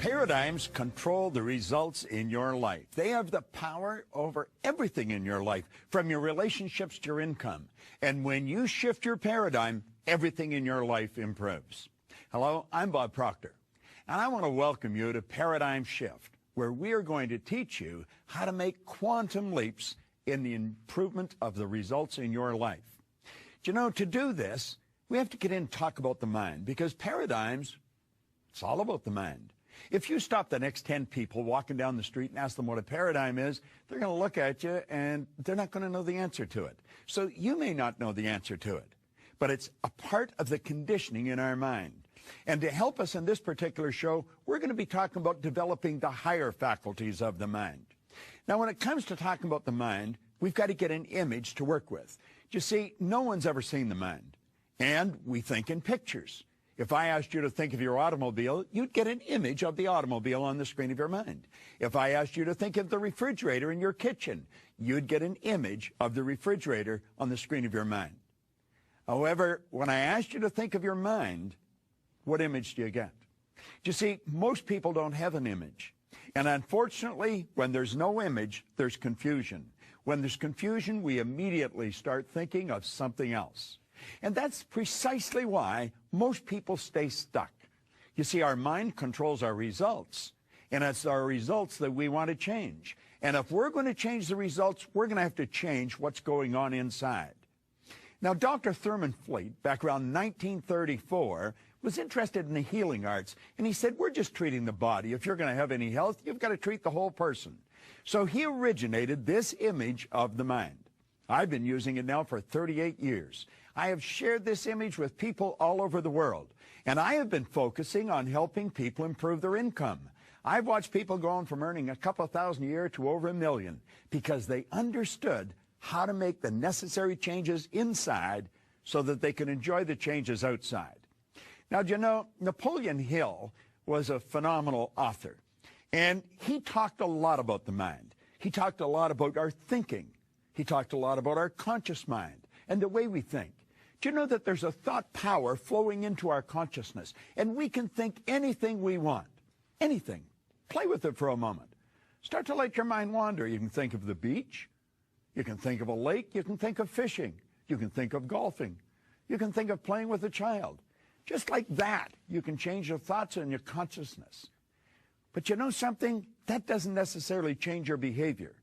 Paradigms control the results in your life. They have the power over everything in your life, from your relationships to your income. And when you shift your paradigm, everything in your life improves. Hello, I'm Bob Proctor, and I want to welcome you to Paradigm Shift, where we are going to teach you how to make quantum leaps in the improvement of the results in your life. You know, to do this, we have to get in and talk about the mind, because paradigms, it's all about the mind. If you stop the next 10 people walking down the street and ask them what a paradigm is, they're going to look at you and they're not going to know the answer to it. So you may not know the answer to it, but it's a part of the conditioning in our mind. And to help us in this particular show, we're going to be talking about developing the higher faculties of the mind. Now, when it comes to talking about the mind, we've got to get an image to work with. You see, no one's ever seen the mind, and we think in pictures. If I asked you to think of your automobile, you'd get an image of the automobile on the screen of your mind. If I asked you to think of the refrigerator in your kitchen, you'd get an image of the refrigerator on the screen of your mind. However, when I asked you to think of your mind, what image do you get? You see, most people don't have an image. And unfortunately, when there's no image, there's confusion. When there's confusion, we immediately start thinking of something else. And that's precisely why most people stay stuck. You see, our mind controls our results, and it's our results that we want to change. And if we're going to change the results, we're going to have to change what's going on inside. Now, Dr. Thurman Fleet, back around 1934, was interested in the healing arts, and he said, we're just treating the body. If you're going to have any health, you've got to treat the whole person. So he originated this image of the mind. I've been using it now for 38 years. I have shared this image with people all over the world, and I have been focusing on helping people improve their income. I've watched people going from earning a couple of thousand a year to over $1 million because they understood how to make the necessary changes inside so that they can enjoy the changes outside. Now, you know, Napoleon Hill was a phenomenal author, and he talked a lot about the mind. He talked a lot about our thinking. He talked a lot about our conscious mind and the way we think. Do you know that there's a thought power flowing into our consciousness, and we can think anything we want, anything. Play with it for a moment. Start to let your mind wander. You can think of the beach. You can think of a lake. You can think of fishing. You can think of golfing. You can think of playing with a child. Just like that, you can change your thoughts and your consciousness. But you know something? That doesn't necessarily change your behavior.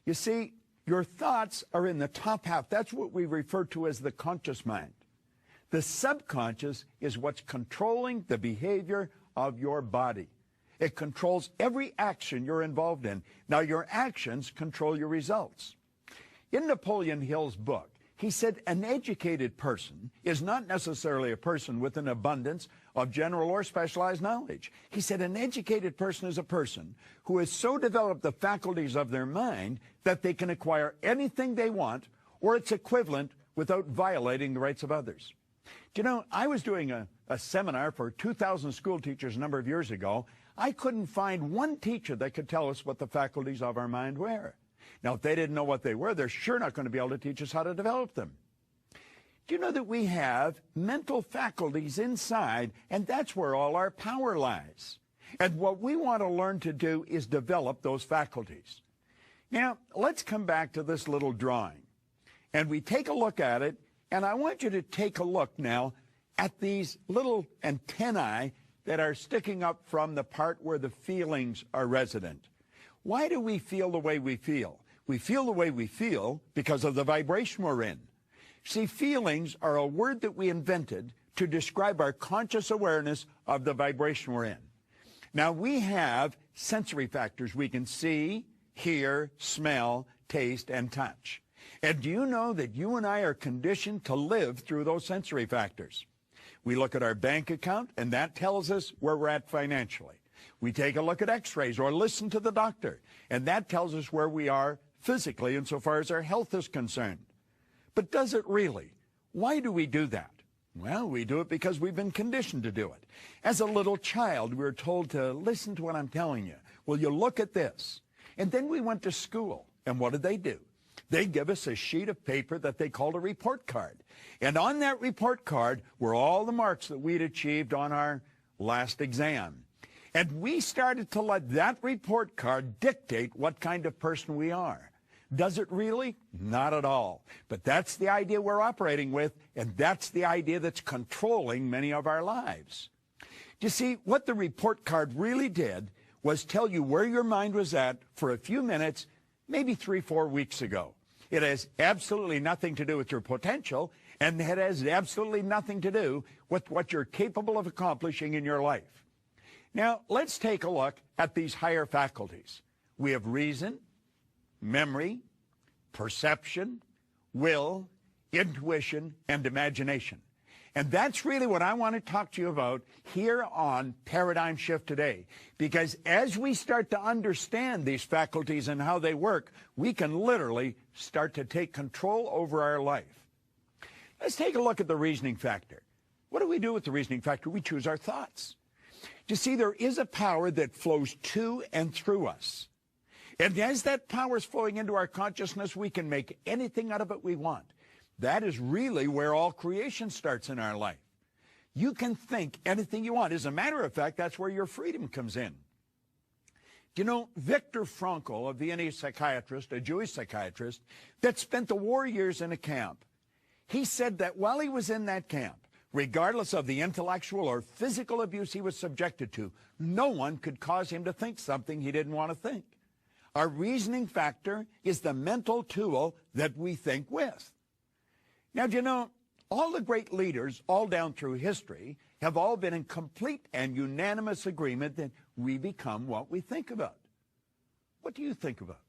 You see, your thoughts are in the top half. That's what we refer to as the conscious mind. The subconscious is what's controlling the behavior of your body. It controls every action you're involved in. Now, your actions control your results. In Napoleon Hill's book, he said an educated person is not necessarily a person with an abundance of general or specialized knowledge. He said an educated person is a person who has so developed the faculties of their mind that they can acquire anything they want or its equivalent without violating the rights of others. Do you know, I was doing a seminar for 2,000 school teachers a number of years ago. I couldn't find one teacher that could tell us what the faculties of our mind were. Now, if they didn't know what they were, they're sure not going to be able to teach us how to develop them. Do you know that we have mental faculties inside, and that's where all our power lies? And what we want to learn to do is develop those faculties. Now, let's come back to this little drawing. And we take a look at it, and I want you to take a look now at these little antennae that are sticking up from the part where the feelings are resident. Why do we feel the way we feel? We feel the way we feel because of the vibration we're in. See, feelings are a word that we invented to describe our conscious awareness of the vibration we're in. Now, we have sensory factors. We can see, hear, smell, taste, and touch. And do you know that you and I are conditioned to live through those sensory factors? We look at our bank account, and that tells us where we're at financially. We take a look at x-rays or listen to the doctor, and that tells us where we are physically insofar as our health is concerned. But does it really? Why do we do that? Well, we do it because we've been conditioned to do it. As a little child, we were told to listen to what I'm telling you. Well, you look at this. And then we went to school, and what did they do? They give us a sheet of paper that they called a report card. And on that report card were all the marks that we'd achieved on our last exam. And we started to let that report card dictate what kind of person we are. Does it really? Not at all. But that's the idea we're operating with, and that's the idea that's controlling many of our lives. You see, what the report card really did was tell you where your mind was at for a few minutes, maybe 3-4 weeks ago. It has absolutely nothing to do with your potential, and it has absolutely nothing to do with what you're capable of accomplishing in your life. Now, let's take a look at these higher faculties. We have reason, memory, perception, will, intuition, and imagination. And that's really what I want to talk to you about here on Paradigm Shift today. Because as we start to understand these faculties and how they work, we can literally start to take control over our life. Let's take a look at the reasoning factor. What do we do with the reasoning factor? We choose our thoughts. You see, there is a power that flows to and through us. And as that power is flowing into our consciousness, we can make anything out of it we want. That is really where all creation starts in our life. You can think anything you want. As a matter of fact, that's where your freedom comes in. You know, Viktor Frankl, a Viennese psychiatrist, a Jewish psychiatrist, that spent the war years in a camp, he said that while he was in that camp, regardless of the intellectual or physical abuse he was subjected to, no one could cause him to think something he didn't want to think. Our reasoning factor is the mental tool that we think with. Now, do you know, all the great leaders all down through history have all been in complete and unanimous agreement that we become what we think about. What do you think about?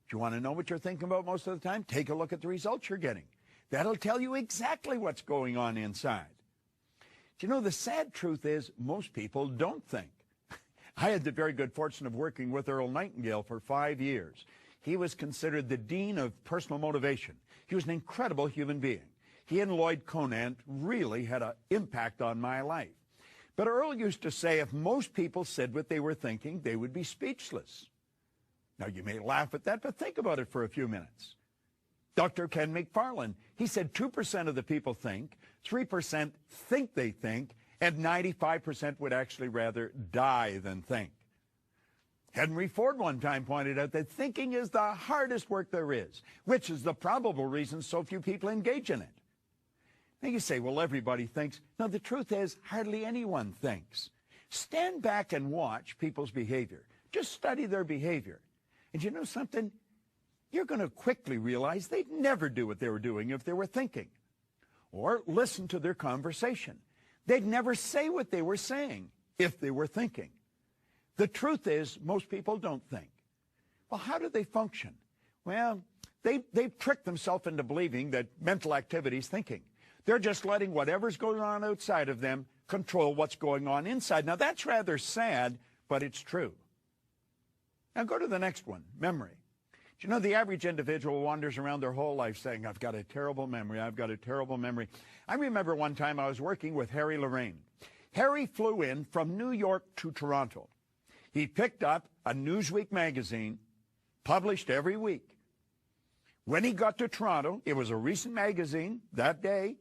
Do you want to know what you're thinking about most of the time? Take a look at the results you're getting. That'll tell you exactly what's going on inside. Do you know, the sad truth is most people don't think. I had the very good fortune of working with Earl Nightingale for 5 years. He was considered the dean of personal motivation. He was an incredible human being. He and Lloyd Conant really had an impact on my life. But Earl used to say if most people said what they were thinking, they would be speechless. Now, you may laugh at that, but think about it for a few minutes. Dr. Ken McFarland, he said 2% of the people think, 3% think they think, and 95% would actually rather die than think. Henry Ford one time pointed out that thinking is the hardest work there is, which is the probable reason so few people engage in it. Now you say, well, everybody thinks. No, the truth is hardly anyone thinks. Stand back and watch people's behavior. Just study their behavior. And you know something? You're going to quickly realize they'd never do what they were doing if they were thinking. Or listen to their conversation. They'd never say what they were saying if they were thinking. The truth is, most people don't think. Well, how do they function? Well, they've tricked themselves into believing that mental activity is thinking. They're just letting whatever's going on outside of them control what's going on inside. Now, that's rather sad, but it's true. Now, go to the next one, memory. Do you know the average individual wanders around their whole life saying, I've got a terrible memory, I've got a terrible memory. I remember one time I was working with Harry Lorraine. Harry flew in from New York to Toronto. He picked up a Newsweek magazine, published every week. When he got to Toronto, it was a recent magazine that day.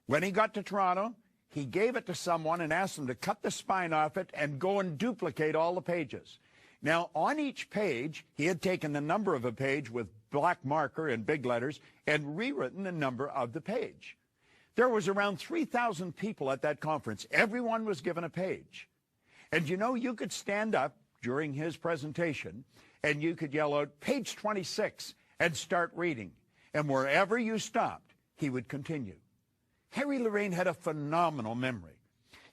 When he got to Toronto, he gave it to someone and asked them to cut the spine off it and go and duplicate all the pages. Now, on each page, he had taken the number of a page with black marker and big letters and rewritten the number of the page. There was around 3,000 people at that conference. Everyone was given a page. And you know, you could stand up during his presentation and you could yell out, page 26, and start reading. And wherever you stopped, he would continue. Harry Lorraine had a phenomenal memory.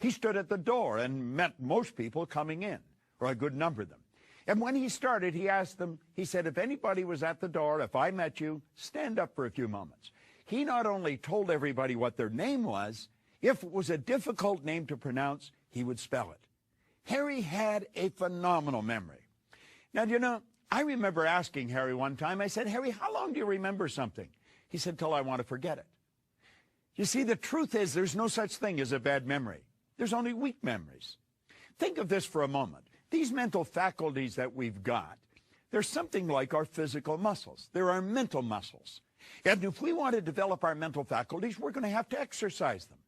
He stood at the door and met most people coming in, or a good number of them. And when he started, he asked them, he said, if anybody was at the door, if I met you, stand up for a few moments. He not only told everybody what their name was, if it was a difficult name to pronounce, he would spell it. Harry had a phenomenal memory. Now, you know, I remember asking Harry one time, I said, Harry, how long do you remember something? He said, till I want to forget it. You see, the truth is there's no such thing as a bad memory. There's only weak memories. Think of this for a moment. These mental faculties that we've got, they're something like our physical muscles. They're our mental muscles. And if we want to develop our mental faculties, we're going to have to exercise them.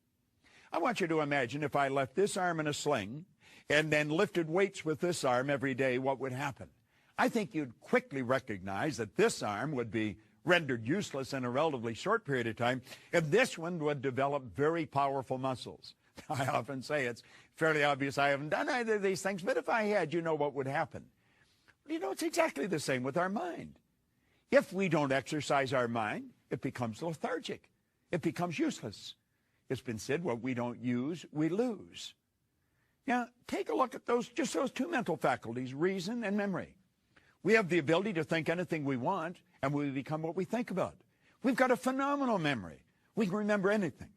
I want you to imagine if I left this arm in a sling and then lifted weights with this arm every day, what would happen? I think you'd quickly recognize that this arm would be rendered useless in a relatively short period of time, and this one would develop very powerful muscles. I often say it's fairly obvious I haven't done either of these things, but if I had, you know what would happen. You know, it's exactly the same with our mind. If we don't exercise our mind, it becomes lethargic. It becomes useless. It's been said, what we don't use, we lose. Now, take a look at those two mental faculties, reason and memory. We have the ability to think anything we want, and we become what we think about. We've got a phenomenal memory. We can remember anything.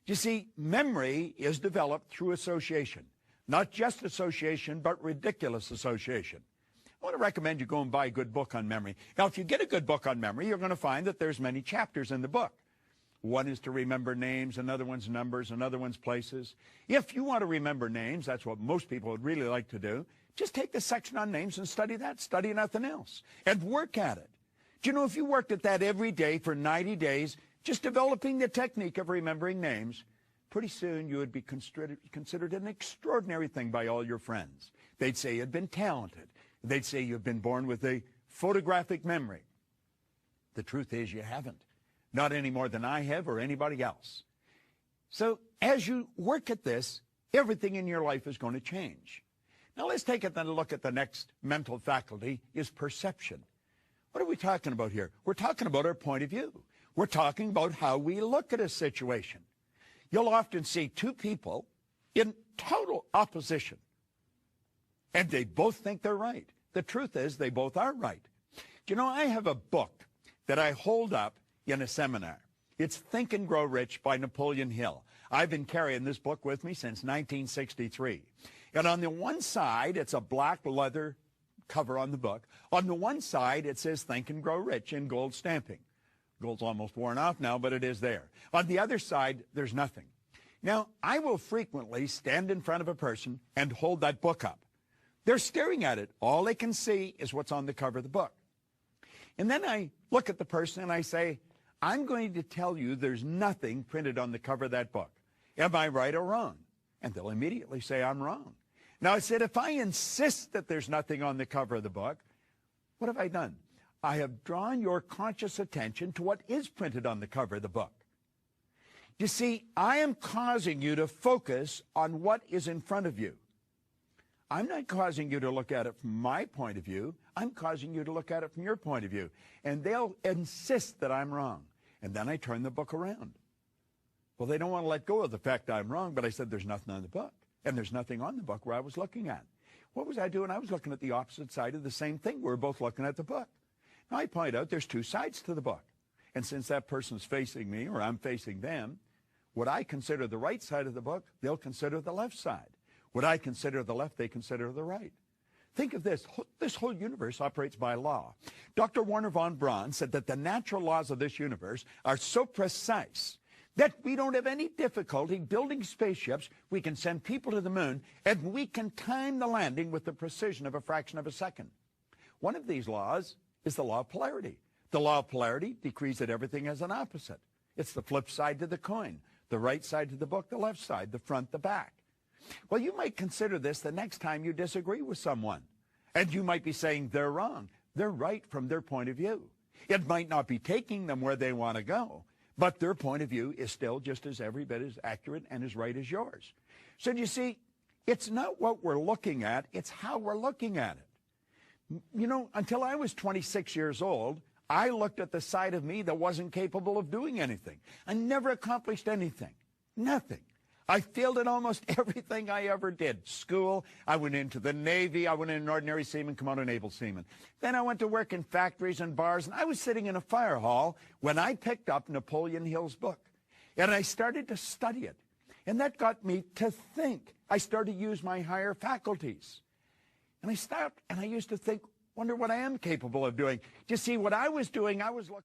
You see, memory is developed through association. Not just association, but ridiculous association. I want to recommend you go and buy a good book on memory. Now, if you get a good book on memory, you're going to find that there's many chapters in the book. One is to remember names, another one's numbers, another one's places. If you want to remember names, that's what most people would really like to do, just take the section on names and study that, study nothing else, and work at it. Do you know, if you worked at that every day for 90 days, just developing the technique of remembering names, pretty soon you would be considered an extraordinary thing by all your friends. They'd say you'd been talented. They'd say you've been born with a photographic memory. The truth is you haven't. Not any more than I have or anybody else. So as you work at this, everything in your life is going to change. Now let's take a look at the next mental faculty, is perception. What are we talking about here? We're talking about our point of view. We're talking about how we look at a situation. You'll often see two people in total opposition, and they both think they're right. The truth is they both are right. Do you know, I have a book that I hold up in a seminar. It's Think and Grow Rich by Napoleon Hill. I've been carrying this book with me since 1963. And on the one side, it's a black leather cover on the book. On the one side, it says Think and Grow Rich in gold stamping. Gold's almost worn off now, but it is there. On the other side, there's nothing. Now, I will frequently stand in front of a person and hold that book up. They're staring at it. All they can see is what's on the cover of the book. And then I look at the person and I say, I'm going to tell you there's nothing printed on the cover of that book. Am I right or wrong? And they'll immediately say I'm wrong. Now, I said, if I insist that there's nothing on the cover of the book, what have I done? I have drawn your conscious attention to what is printed on the cover of the book. You see, I am causing you to focus on what is in front of you. I'm not causing you to look at it from my point of view. I'm causing you to look at it from your point of view. And they'll insist that I'm wrong. And then I turn the book around. Well, they don't want to let go of the fact I'm wrong, but I said there's nothing on the book. And there's nothing on the book where I was looking at. What was I doing? I was looking at the opposite side of the same thing. We're both looking at the book. Now, I point out there's two sides to the book. And since that person's facing me or I'm facing them, what I consider the right side of the book, they'll consider the left side. What I consider the left, they consider the right. Think of this. This whole universe operates by law. Dr. Wernher von Braun said that the natural laws of this universe are so precise that we don't have any difficulty building spaceships. We can send people to the moon, and we can time the landing with the precision of a fraction of a second. One of these laws is the law of polarity. The law of polarity decrees that everything has an opposite. It's the flip side to the coin, the right side to the book, the left side, the front, the back. Well, you might consider this the next time you disagree with someone. And you might be saying they're wrong. They're right from their point of view. It might not be taking them where they want to go, but their point of view is still just as every bit as accurate and as right as yours. So you see, it's not what we're looking at, it's how we're looking at it. You know, until I was 26 years old, I looked at the side of me that wasn't capable of doing anything. I never accomplished anything. Nothing. I failed at almost everything I ever did. School, I went into the Navy, I went in an ordinary seaman, come out a naval seaman. Then I went to work in factories and bars, and I was sitting in a fire hall when I picked up Napoleon Hill's book. And I started to study it. And that got me to think. I started to use my higher faculties. And I stopped, and I used to think, wonder what I am capable of doing. You see, what I was doing, I was looking.